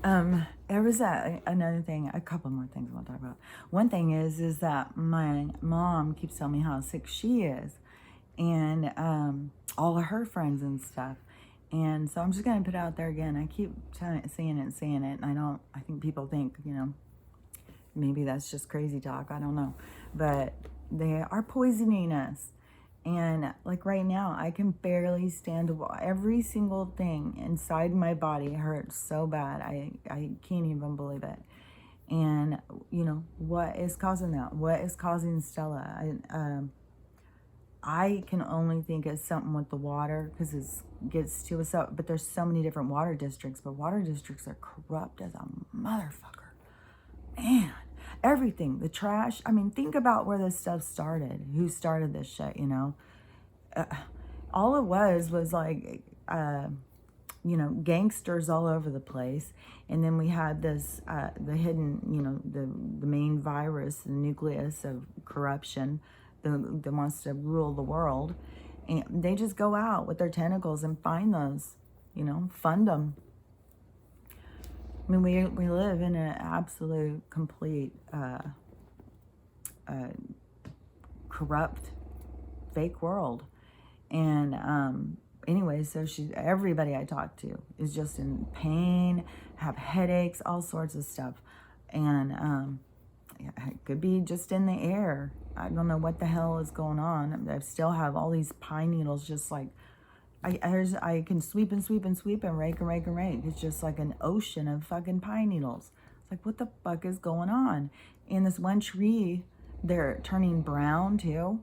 There was another thing, a couple more things I want to talk about. One thing is that my mom keeps telling me how sick she is, and all of her friends and stuff. And so I'm just gonna put it out there again. I keep saying it and saying it, and I think people think, maybe that's just crazy talk. I don't know, but they are poisoning us. And like right now, I can barely stand to walk. Every single thing inside my body hurts so bad. I can't even believe it. And what is causing that? What is causing Stella? I can only think it's something with the water because it gets to us up. But there's so many different water districts. But water districts are corrupt as a motherfucker. Man, everything, the trash. I mean, think about where this stuff started. Who started this shit, all it was like, gangsters all over the place. And then we had this, the hidden, the main virus, the nucleus of corruption that wants to rule the world. And they just go out with their tentacles and find those, fund them. I mean, we live in an absolute, complete, corrupt, fake world. And anyway, so everybody I talk to is just in pain, have headaches, all sorts of stuff. And it could be just in the air. I don't know what the hell is going on. I still have all these pine needles just like, I can sweep and sweep and sweep and rake and rake and rake. It's just like an ocean of fucking pine needles. It's like, what the fuck is going on? And this one tree, they're turning brown too.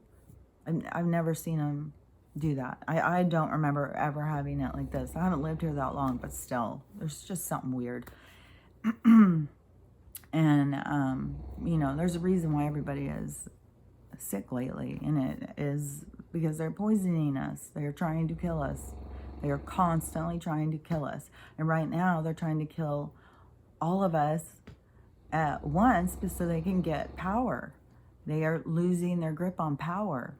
I've never seen them do that. I don't remember ever having it like this. I haven't lived here that long, but still, there's just something weird. And, there's a reason why everybody is sick lately, and it is because they're poisoning us. They're trying to kill us. They are constantly trying to kill us. And right now, they're trying to kill all of us at once so they can get power. They are losing their grip on power.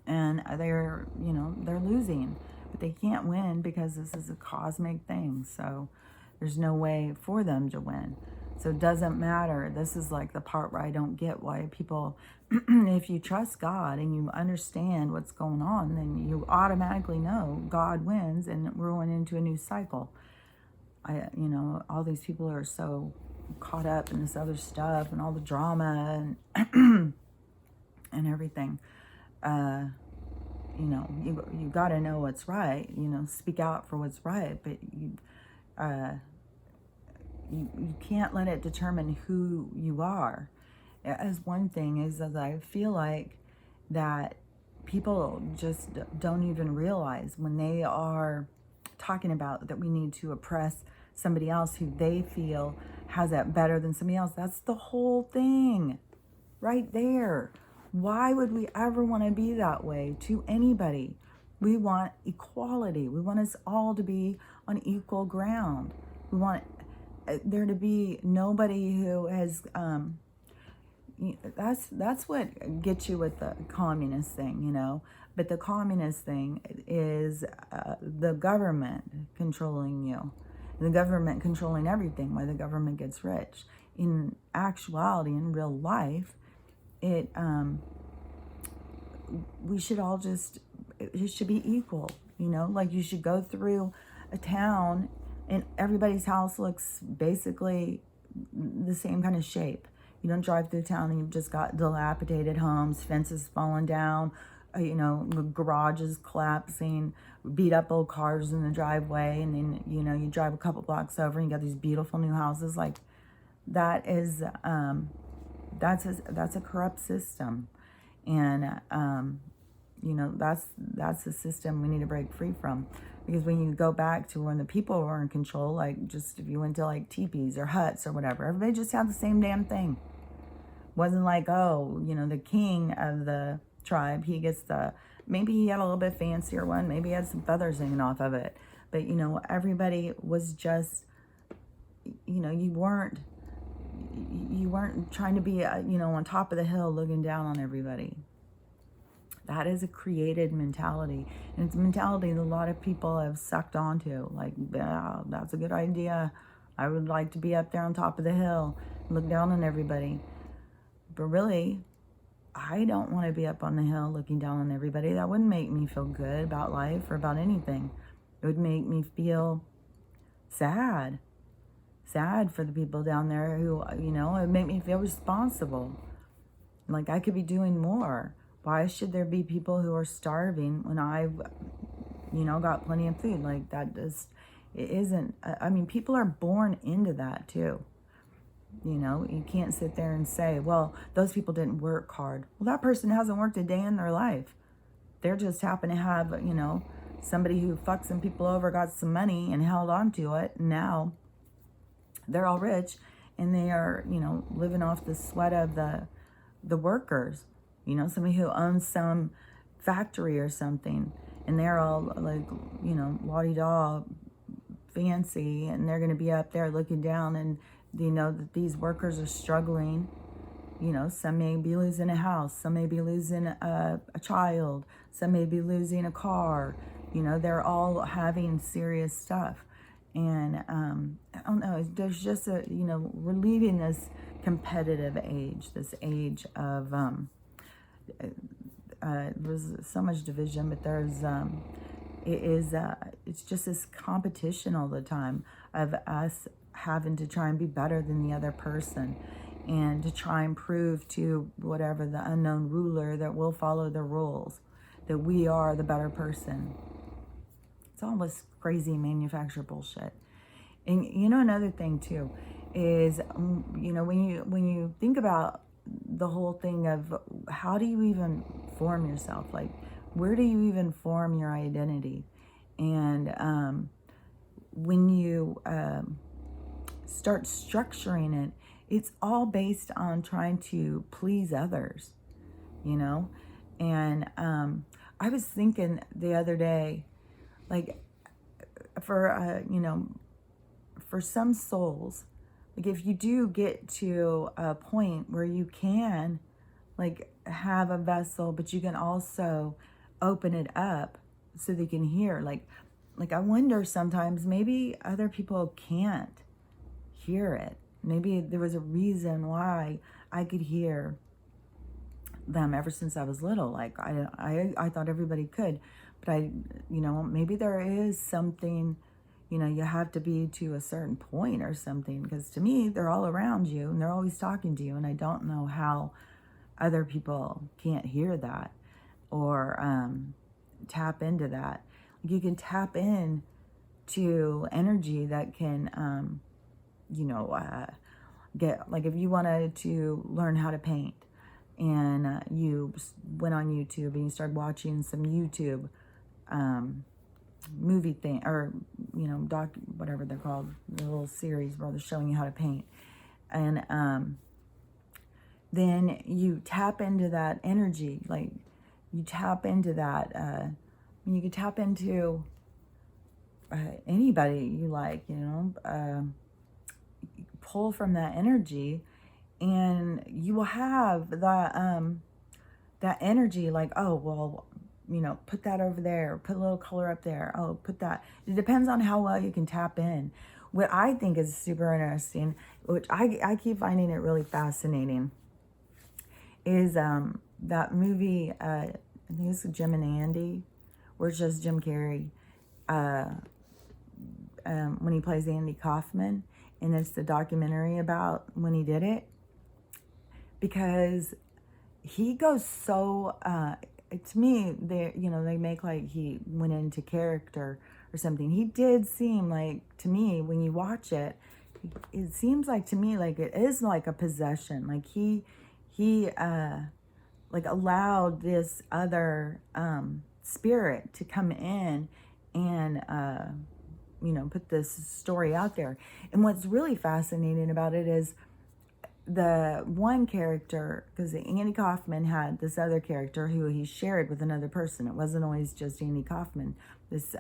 And they're losing. But they can't win because this is a cosmic thing. So there's no way for them to win. So it doesn't matter. This is like the part where I don't get why people, if you trust God and you understand what's going on, then you automatically know God wins and we're going into a new cycle. All these people are so caught up in this other stuff and all the drama and and everything. You got to know what's right, speak out for what's right, but you can't let it determine who you are. As one thing is that I feel like that people just don't even realize when they are talking about that we need to oppress somebody else who they feel has it better than somebody else. That's the whole thing right there. Why would we ever want to be that way to anybody? We want equality. We want us all to be on equal ground. We want there to be nobody who has that's what gets you with the communist thing, but the communist thing is the government controlling you, the government controlling everything, why the government gets rich. In actuality, in real life, we should all it should be equal, like you should go through a town and everybody's house looks basically the same kind of shape. You don't drive through town and you've just got dilapidated homes, fences falling down, garages collapsing, beat up old cars in the driveway, and then, you drive a couple blocks over and you got these beautiful new houses. Like, that is, that's a corrupt system. And, that's a system we need to break free from. Because when you go back to when the people were in control, like just if you went to like teepees or huts or whatever, everybody just had the same damn thing. Wasn't like, the king of the tribe, he gets maybe he had a little bit fancier one, maybe he had some feathers hanging off of it. But, everybody was just, you weren't trying to be, on top of the hill looking down on everybody. That is a created mentality. And it's a mentality that a lot of people have sucked onto. Like, yeah, that's a good idea. I would like to be up there on top of the hill, look down on everybody. But really, I don't want to be up on the hill looking down on everybody. That wouldn't make me feel good about life or about anything. It would make me feel sad. Sad for the people down there who, you know, it would make me feel responsible. Like I could be doing more. Why should there be people who are starving when I've, you know, got plenty of food? Like that just, it isn't, I mean, people are born into that too. You know, you can't sit there and say, well, those people didn't work hard. Well, that person hasn't worked a day in their life. They're just happen to have, you know, somebody who fucked some people over, got some money and held on to it. And now they're all rich and they are, you know, living off the sweat of the workers. You know, somebody who owns some factory or something and they're all like, you know, la-di-da fancy, and they're going to be up there looking down, and you know that these workers are struggling. You know, some may be losing a house, some may be losing a child, some may be losing a car. You know, they're all having serious stuff. And I don't know, there's just a, you know, we're leaving this competitive age, this age of, there's so much division, but there's, it's just this competition all the time of us having to try and be better than the other person and to try and prove to whatever the unknown ruler that we'll follow the rules, that we are the better person. It's all this crazy manufactured bullshit. And you know, another thing too is, you know, when you think about the whole thing of how do you even form yourself, like where do you even form your identity? And when you start structuring it, it's all based on trying to please others, you know? And I was thinking the other day, like for, you know, for some souls, like if you do get to a point where you can like have a vessel, but you can also open it up so they can hear, like I wonder sometimes maybe other people can't hear it. Maybe there was a reason why I could hear them ever since I was little. Like I thought everybody could, but you know, maybe there is something, you know, you have to be to a certain point or something, because to me, they're all around you and they're always talking to you. And I don't know how other people can't hear that or tap into that. You can tap in to energy that can, you know, get, like if you wanted to learn how to paint and you went on YouTube and you started watching some YouTube movie thing, or, you know, whatever they're called, the little series where they're showing you how to paint. And then you tap into that energy, like you tap into that, you can tap into anybody you like, you know, pull from that energy, and you will have that energy, like, oh, well, you know, put that over there, put a little color up there, oh, put that. It depends on how well you can tap in. What I think is super interesting, which I keep finding it really fascinating, is that movie, I think it's Jim and Andy, where it's just Jim Carrey, when he plays Andy Kaufman, and it's the documentary about when he did it, because he goes so, to me, they, you know, they make like he went into character or something. He did seem like, to me, when you watch it, it seems like to me like it is like a possession. Like he like allowed this other spirit to come in and you know, put this story out there. And what's really fascinating about it is the one character, because Andy Kaufman had this other character who he shared with another person. It wasn't always just Andy Kaufman. This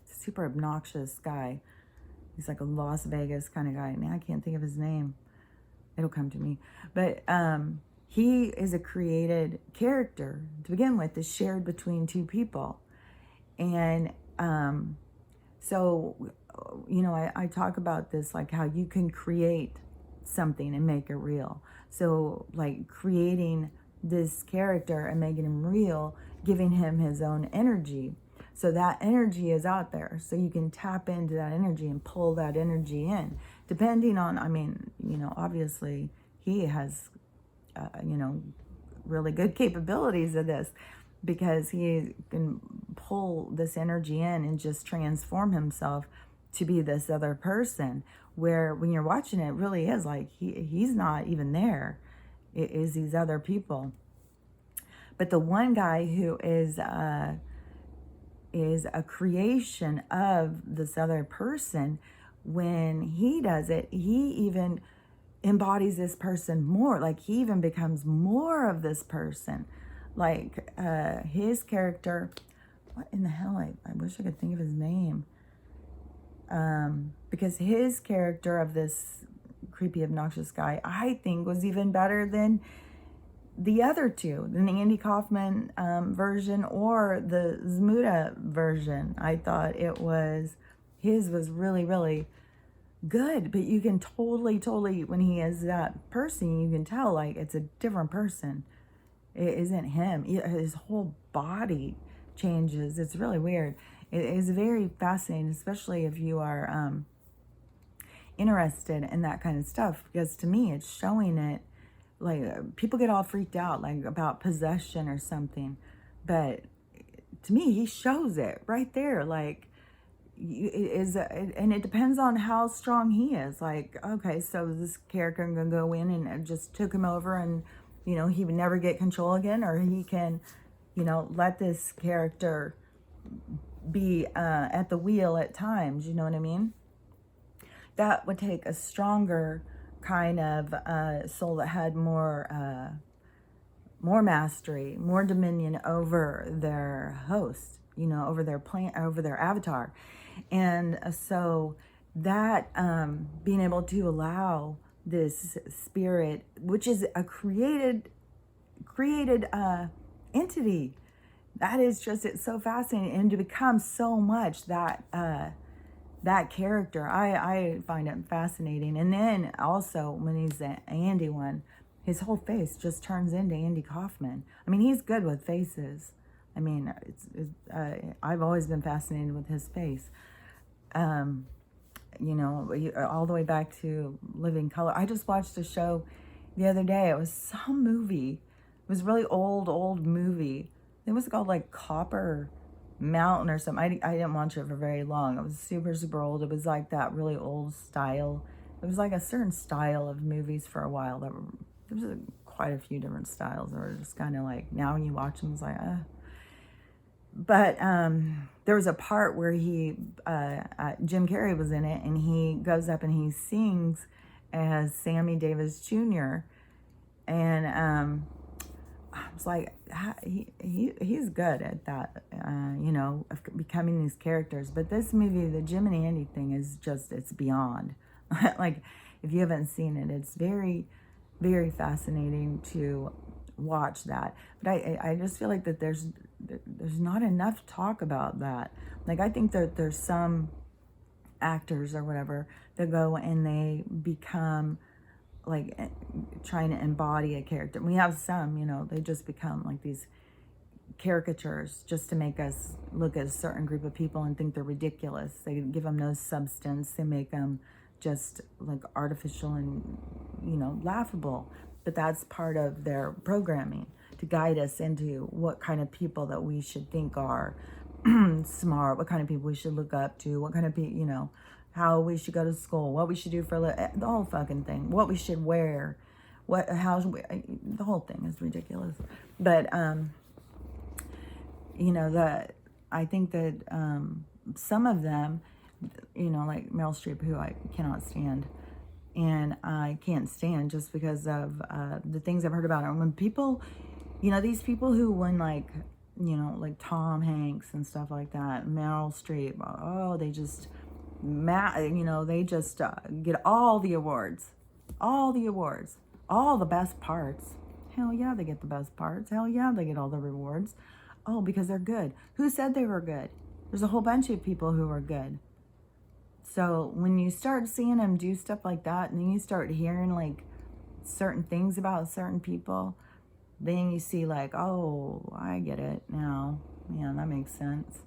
super obnoxious guy. He's like a Las Vegas kind of guy. Now I can't think of his name. It'll come to me. But he is a created character to begin with, is shared between two people. And so you know, I talk about this, like how you can create something and make it real. So like creating this character and making him real, giving him his own energy. So that energy is out there. So you can tap into that energy and pull that energy in. Depending on, I mean, you know, obviously he has, you know, really good capabilities of this, because he can pull this energy in and just transform himself to be this other person, where when you're watching it, it really is like he's not even there. It is these other people. But the one guy who is a creation of this other person, when he does it, he even embodies this person more. Like he even becomes more of this person. Like his character, what in the hell? I wish I could think of his name. Because his character of this creepy, obnoxious guy, I think was even better than the other two, than the Andy Kaufman version or the Zmuda version. I thought his was really, really good. But you can totally, when he is that person, you can tell like it's a different person. It isn't him. His whole body changes. It's really weird. It is very fascinating, especially if you are interested in that kind of stuff, because to me, it's showing it. Like people get all freaked out, like about possession or something, but to me, he shows it right there. Like and it depends on how strong he is. Like, okay, so this character gonna go in and just took him over, and you know he would never get control again, or he can, you know, let this character be at the wheel at times. You know what I mean? That would take a stronger kind of soul that had more mastery, more dominion over their host, you know, over their plant, over their avatar. And so that being able to allow this spirit, which is a created entity, that is just, it's so fascinating, and to become so much that that character, I find it fascinating. And then also when he's the Andy one, his whole face just turns into Andy Kaufman. I mean, he's good with faces. I mean, I've always been fascinated with his face. You know, all the way back to Living Color. I just watched a show the other day. It was some movie. It was a really old movie. It was called like Copper Mountain or something. I didn't watch it for very long. It was super old. It was like that really old style. It was like a certain style of movies for a while. There was quite a few different styles that were just kind of like, now when you watch them, it's like, But there was a part where Jim Carrey was in it, and he goes up and he sings as Sammy Davis Jr. And I was like, he's good at that, you know, of becoming these characters. But this movie, the Jim and Andy thing, is just, it's beyond. Like, if you haven't seen it, it's very, very fascinating to watch that. But I just feel like that there's not enough talk about that. Like, I think that there's some actors or whatever that go and they become like trying to embody a character. We have some, you know, they just become like these caricatures just to make us look at a certain group of people and think they're ridiculous. They give them no substance. They make them just like artificial and, you know, laughable. But that's part of their programming, to guide us into what kind of people that we should think are smart, what kind of people we should look up to, what kind of people, you know, how we should go to school, what we should do for the whole fucking thing, what we should wear, the whole thing is ridiculous. But you know, I think that some of them, you know, like Meryl Streep, who I cannot stand, and I can't stand just because of the things I've heard about her. When people, you know, these people who win, like, you know, like Tom Hanks and stuff like that, Meryl Streep, oh, they just, you know, they just get all the awards, all the best parts. Hell yeah, they get the best parts. Hell yeah, they get all the rewards. Oh, because they're good. Who said they were good? There's a whole bunch of people who are good. So when you start seeing him do stuff like that, and then you start hearing like certain things about certain people, then you see like, oh, I get it now. Yeah, that makes sense.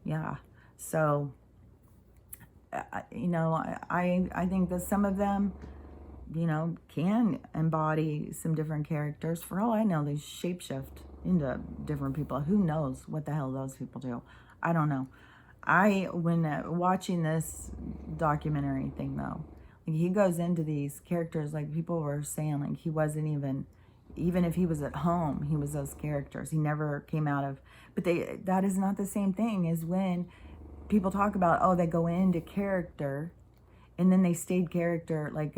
Yeah. So, I think that some of them, can embody some different characters. For all I know, they shapeshift into different people. Who knows what the hell those people do? I don't know. When watching this documentary thing though, like he goes into these characters, like people were saying, like he wasn't even if he was at home, he was those characters. He never came out of, but that is not the same thing as when people talk about, oh, they go into character and then they stayed character, like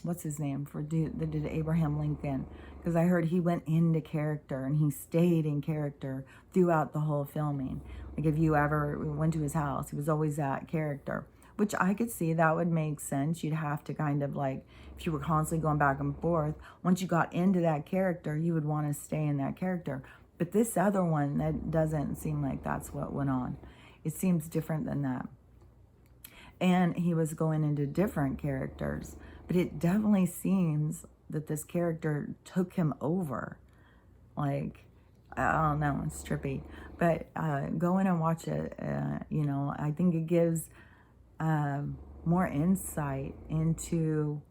what's his name that did Abraham Lincoln, because I heard he went into character and he stayed in character throughout the whole filming. Like if you ever went to his house, he was always that character, which I could see that would make sense. You'd have to kind of like, if you were constantly going back and forth, once you got into that character, you would want to stay in that character. But this other one, that doesn't seem like that's what went on. It seems different than that. And he was going into different characters, but it definitely seems that this character took him over. Like, I don't know, it's trippy. But go in and watch it. I think it gives more insight into,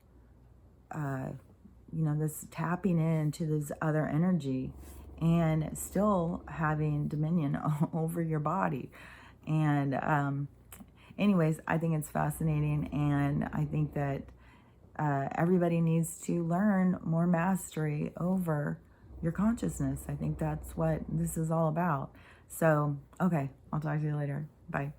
this tapping into this other energy and still having dominion over your body. And anyways, I think it's fascinating, and I think that everybody needs to learn more mastery over your consciousness. I think that's what this is all about. So, okay, I'll talk to you later. Bye.